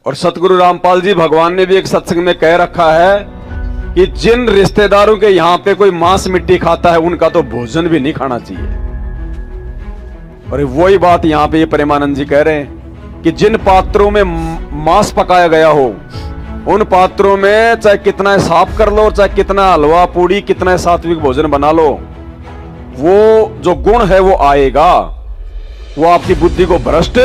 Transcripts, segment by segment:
और सतगुरु रामपाल जी भगवान ने भी एक सत्संग में कह रखा है कि जिन रिश्तेदारों के यहां पे कोई मांस मिट्टी खाता है उनका तो भोजन भी नहीं खाना चाहिए। और वही बात यहां पे ये प्रेमानंद जी कह रहे हैं कि जिन पात्रों में मांस पकाया गया हो उन पात्रों में चाहे कितना साफ कर लो, चाहे कितना हलवा पूड़ी कितना सात्विक भोजन बना लो, वो जो गुण है वो आएगा, वो आपकी बुद्धि को भ्रष्ट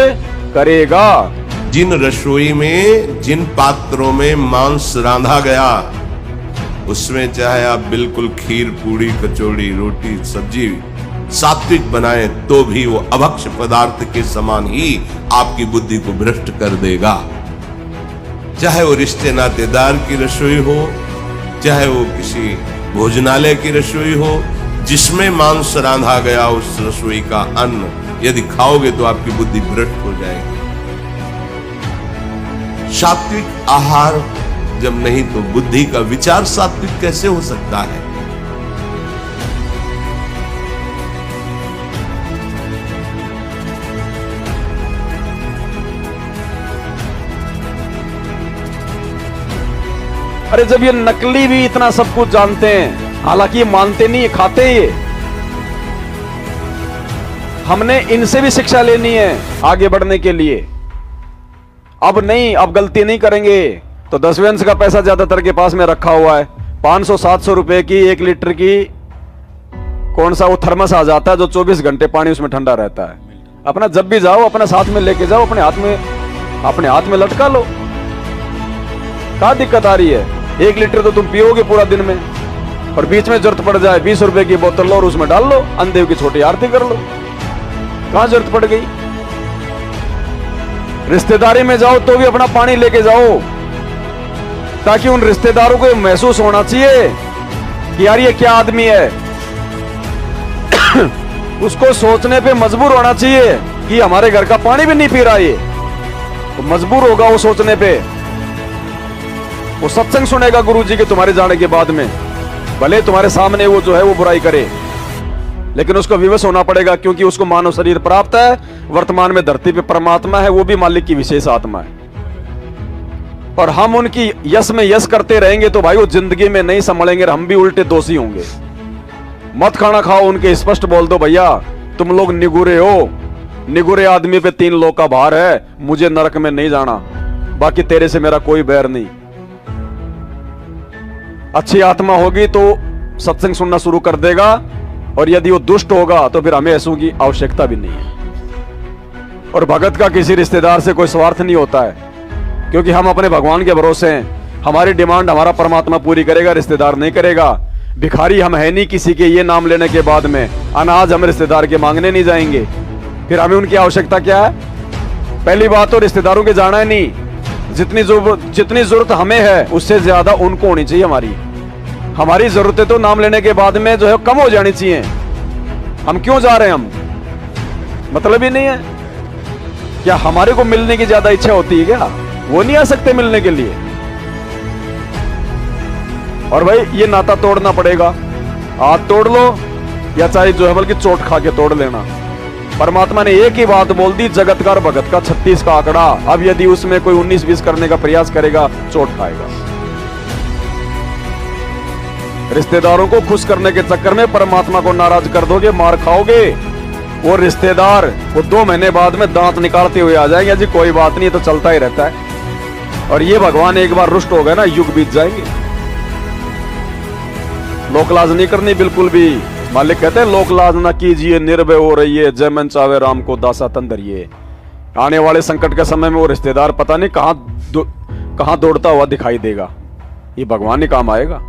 करेगा। जिन रसोई में जिन पात्रों में मांस रांधा गया उसमें चाहे आप बिल्कुल खीर पूड़ी कचौड़ी रोटी सब्जी सात्विक बनाए तो भी वो अभक्ष्य पदार्थ के समान ही आपकी बुद्धि को भ्रष्ट कर देगा। चाहे वो रिश्ते नातेदार की रसोई हो, चाहे वो किसी भोजनालय की रसोई हो, जिसमें मांस रांधा गया उस रसोई का अन्न यदि खाओगे तो आपकी बुद्धि भ्रष्ट हो जाएगी। सात्विक आहार जब नहीं तो बुद्धि का विचार सात्विक कैसे हो सकता है? अरे जब ये नकली भी इतना सब कुछ जानते हैं, हालांकि ये मानते नहीं, खाते हैं ये। हमने इनसे भी शिक्षा लेनी है आगे बढ़ने के लिए। अब नहीं, अब गलती नहीं करेंगे तो 10वें अंश का पैसा ज्यादातर के पास में रखा हुआ है। 500-700 रुपए की 1 लीटर की कौन सा वो थर्मस आ जाता है जो 24 घंटे पानी उसमें ठंडा रहता है। अपना जब भी जाओ अपना साथ में लेके जाओ, अपने हाथ में लटका लो। क्या दिक्कत आ रही है? 1 लीटर तो तुम पियोगे पूरा दिन में, और बीच में जरूरत पड़ जाए 20 रुपए की बोतल लो और उसमें डाल लो, अंधेव की छोटी आरती कर लो। कहां जरूरत पड़ गई? रिश्तेदारी में जाओ तो भी अपना पानी लेके जाओ, ताकि उन रिश्तेदारों को महसूस होना चाहिए कि यार ये क्या आदमी है। उसको सोचने पे मजबूर होना चाहिए कि हमारे घर का पानी भी नहीं पी रहा ये, तो मजबूर होगा वो सोचने पे। वो सत्संग सुनेगा गुरुजी के तुम्हारे जाने के बाद में, भले तुम्हारे सामने वो जो है वो बुराई करे, लेकिन उसको विवश होना पड़ेगा, क्योंकि उसको मानव शरीर प्राप्त है। वर्तमान में धरती पे परमात्मा है, वो भी मालिक की विशेष आत्मा है। और हम उनकी यश में यश करते रहेंगे तो भाई वो जिंदगी में नहीं संभलेंगे, हम भी उल्टे दोषी होंगे। मत खाना खाओ उनके, स्पष्ट बोल दो भैया तुम लोग निगुरे हो, निगुरे आदमी पे 3 लोक का भार है, मुझे नरक में नहीं जाना, बाकी तेरे से मेरा कोई बैर नहीं। अच्छी आत्मा होगी तो सत्संग सुनना शुरू कर देगा, और यदि वो दुष्ट होगा तो फिर हमें ऐसों की आवश्यकता भी नहीं है। और भगत का किसी रिश्तेदार से कोई स्वार्थ नहीं होता है, क्योंकि हम अपने भगवान के भरोसे हैं। हमारी डिमांड हमारा परमात्मा पूरी करेगा, रिश्तेदार नहीं करेगा। भिखारी हम है नहीं किसी के, ये नाम लेने के बाद में अनाज हम रिश्तेदार के मांगने नहीं जाएंगे। फिर हमें उनकी आवश्यकता क्या है? पहली बात तो रिश्तेदारों के जाना है नहीं, जितनी जरूरत हमें है उससे ज्यादा उनको होनी चाहिए। हमारी जरूरतें तो नाम लेने के बाद में जो है कम हो जानी चाहिए। हम क्यों जा रहे हैं? हम मतलब ही नहीं है क्या? हमारे को मिलने की ज्यादा इच्छा होती है क्या? वो नहीं आ सकते मिलने के लिए। और भाई ये नाता तोड़ना पड़ेगा, हाथ तोड़ लो या चाहे जो है बल्कि चोट खा के तोड़ लेना। परमात्मा ने एक ही बात बोल दी, जगत का और भगत का 36 का आंकड़ा। अब यदि उसमें कोई 19-20 करने का प्रयास करेगा चोट खाएगा। रिश्तेदारों को खुश करने के चक्कर में परमात्मा को नाराज कर दोगे, मार खाओगे। वो रिश्तेदार वो 2 महीने बाद में दांत निकालते हुए आ जाएंगे, जी कोई बात नहीं, तो चलता ही रहता है। और ये भगवान एक बार रुष्ट हो गए ना, युग बीत जाएंगे। लोकलाज नहीं करनी बिल्कुल भी। मालिक कहते हैं लोकलाज ना कीजिए, निर्भय हो रहिए, जय मन चावे राम को दासा तन धरिए। आने वाले संकट के समय में वो रिश्तेदार पता नहीं कहां दौड़ता हुआ दिखाई देगा, ये भगवान ही काम आएगा।